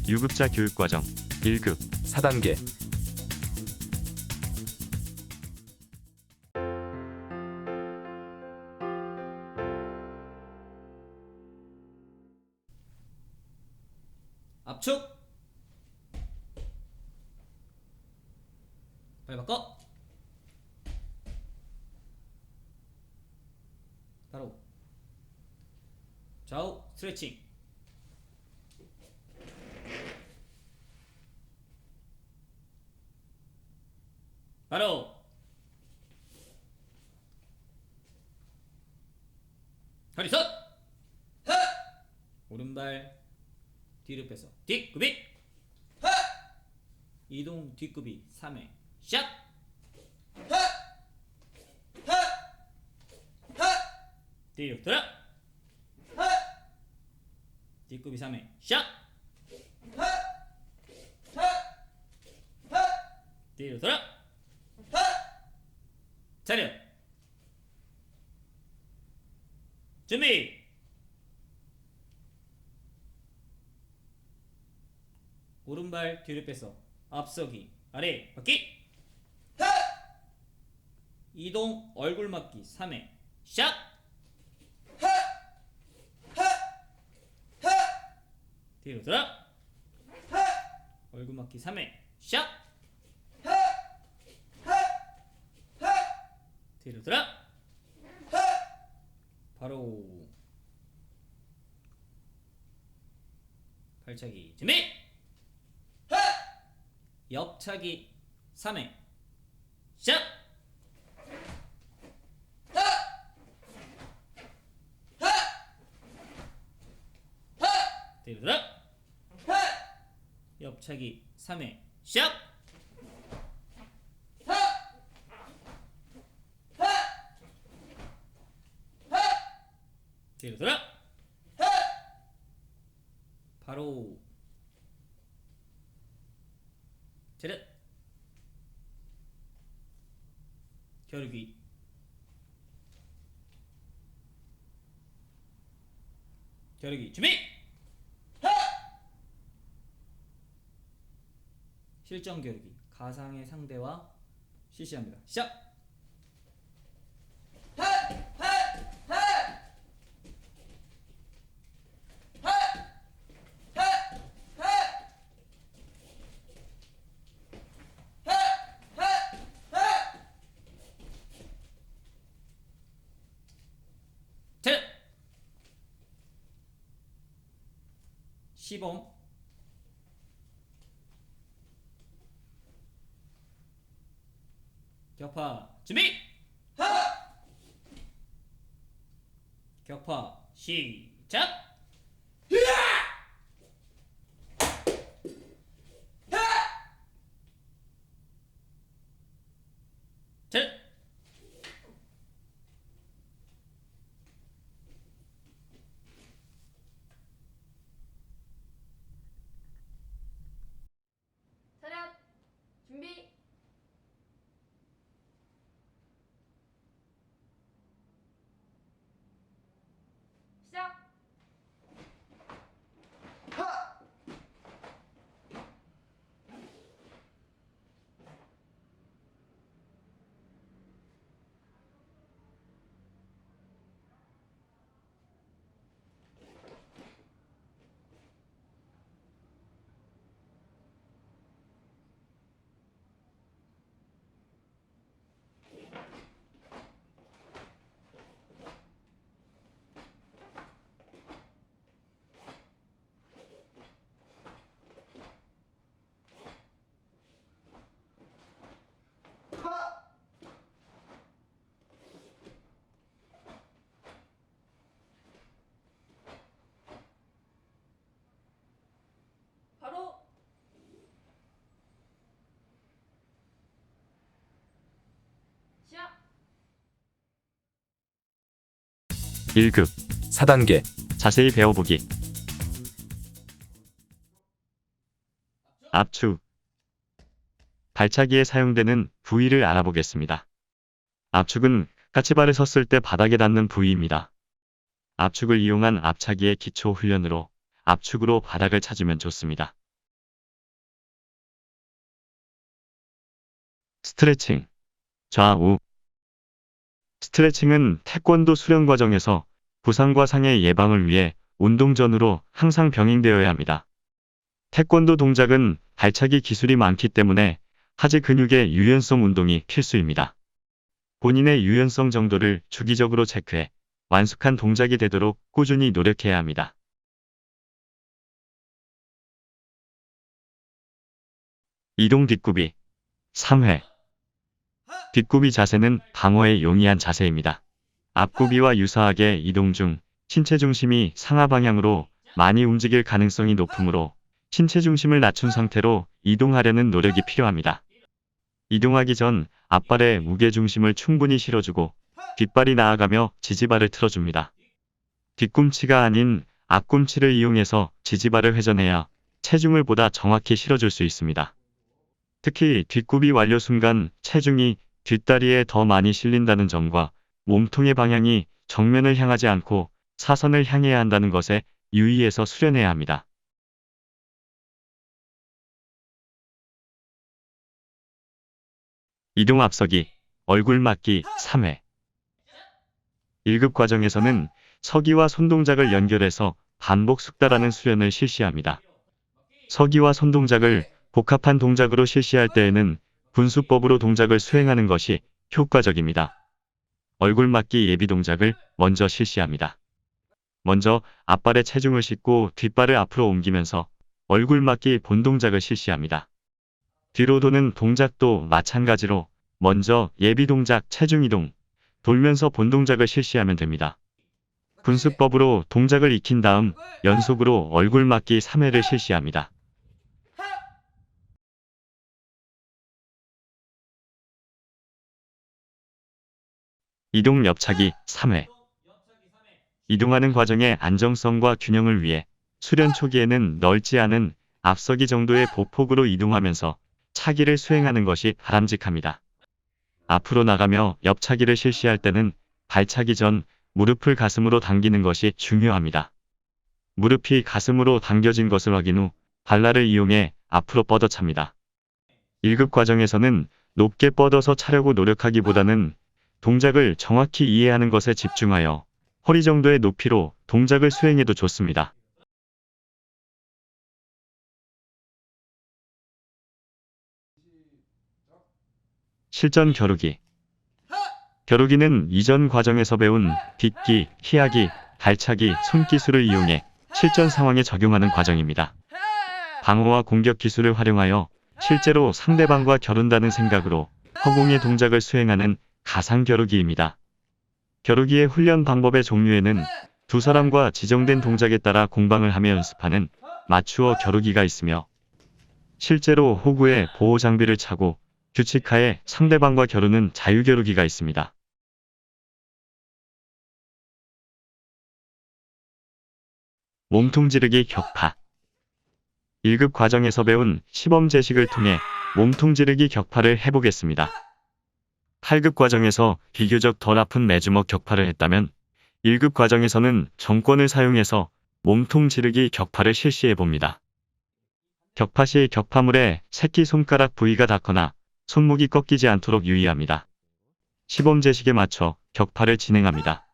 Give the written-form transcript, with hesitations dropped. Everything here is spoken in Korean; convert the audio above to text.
유급자 교육과정 1급 4단계 압축. 빨리 바꿔. 바로 좌우 스트레칭. 바로 허리 선. 오른발 뒤로 빼서 뒷구비. 이동 뒷구비 3회 샷. 뒤로 돌아. 뒷구비 3회 샷. 뒤로 돌아. 차렷. 준비. 오른발 뒤로 빼서 앞서기 아래 바퀴. 이동 얼굴 맞기 3회 샷. 뒤로 돌아. 얼굴 맞기 3회 샷. 뒤로 돌아. 바로 발차기 준비. 옆차기 3회 샷. 뒤로 돌아. 옆차기 3회 샷. 뒤로 돌아. 바로 차렷. 겨루기. 겨루기 준비. 실전 겨루기 가상의 상대와 실시합니다. 시작. 차렷. 시범. 격파 준비. 격파 시작. 차렷. 차렷. 준비. 시작. 바로 1급 4단계 자세히 배워보기. 압축. 발차기에 사용되는 부위를 알아보겠습니다. 압축은 까치발을 섰을 때 바닥에 닿는 부위입니다. 압축을 이용한 앞차기의 기초 훈련으로 압축으로 바닥을 찾으면 좋습니다. 스트레칭. 좌우. 스트레칭은 태권도 수련 과정에서 부상과 상해 예방을 위해 운동 전후로 항상 병행되어야 합니다. 태권도 동작은 발차기 기술이 많기 때문에 하지 근육의 유연성 운동이 필수입니다. 본인의 유연성 정도를 주기적으로 체크해 완숙한 동작이 되도록 꾸준히 노력해야 합니다. 이동 뒷굽이. 3회. 뒷굽이 자세는 방어에 용이한 자세입니다. 앞굽이와 유사하게 이동 중 신체 중심이 상하 방향으로 많이 움직일 가능성이 높으므로 신체 중심을 낮춘 상태로 이동하려는 노력이 필요합니다. 이동하기 전 앞발에 무게 중심을 충분히 실어주고 뒷발이 나아가며 지지발을 틀어줍니다. 뒤꿈치가 아닌 앞꿈치를 이용해서 지지발을 회전해야 체중을 보다 정확히 실어줄 수 있습니다. 특히 뒷굽이 완료 순간 체중이 뒷다리에 더 많이 실린다는 점과 몸통의 방향이 정면을 향하지 않고 사선을 향해야 한다는 것에 유의해서 수련해야 합니다. 이동 앞서기, 얼굴 맞기 3회. 1급 과정에서는 서기와 손동작을 연결해서 반복 숙달하는 수련을 실시합니다. 서기와 손동작을 복합한 동작으로 실시할 때에는 분수법으로 동작을 수행하는 것이 효과적입니다. 얼굴 맞기 예비 동작을 먼저 실시합니다. 먼저 앞발에 체중을 싣고 뒷발을 앞으로 옮기면서 얼굴 맞기 본 동작을 실시합니다. 뒤로 도는 동작도 마찬가지로 먼저 예비 동작 체중 이동, 돌면서 본 동작을 실시하면 됩니다. 분수법으로 동작을 익힌 다음 연속으로 얼굴 맞기 3회를 실시합니다. 이동 옆차기 3회. 이동하는 과정의 안정성과 균형을 위해 수련 초기에는 넓지 않은 앞서기 정도의 보폭으로 이동하면서 차기를 수행하는 것이 바람직합니다. 앞으로 나가며 옆차기를 실시할 때는 발차기 전 무릎을 가슴으로 당기는 것이 중요합니다. 무릎이 가슴으로 당겨진 것을 확인 후 발날을 이용해 앞으로 뻗어찹니다. 1급 과정에서는 높게 뻗어서 차려고 노력하기보다는 동작을 정확히 이해하는 것에 집중하여 허리 정도의 높이로 동작을 수행해도 좋습니다. 실전 겨루기. 겨루기는 이전 과정에서 배운 빗기, 희하기, 발차기, 손기술을 이용해 실전 상황에 적용하는 과정입니다. 방어와 공격 기술을 활용하여 실제로 상대방과 겨룬다는 생각으로 허공의 동작을 수행하는 가상 겨루기입니다. 겨루기의 훈련 방법의 종류에는 두 사람과 지정된 동작에 따라 공방을 하며 연습하는 맞추어 겨루기가 있으며 실제로 호구에 보호 장비를 차고 규칙하에 상대방과 겨루는 자유 겨루기가 있습니다. 몸통 지르기 격파. 1급 과정에서 배운 시범 제식을 통해 몸통 지르기 격파를 해보겠습니다. 8급 과정에서 비교적 덜 아픈 매주먹 격파를 했다면 1급 과정에서는 정권을 사용해서 몸통 지르기 격파를 실시해봅니다. 격파 시 격파물에 새끼손가락 부위가 닿거나 손목이 꺾이지 않도록 유의합니다. 시범 제식에 맞춰 격파를 진행합니다.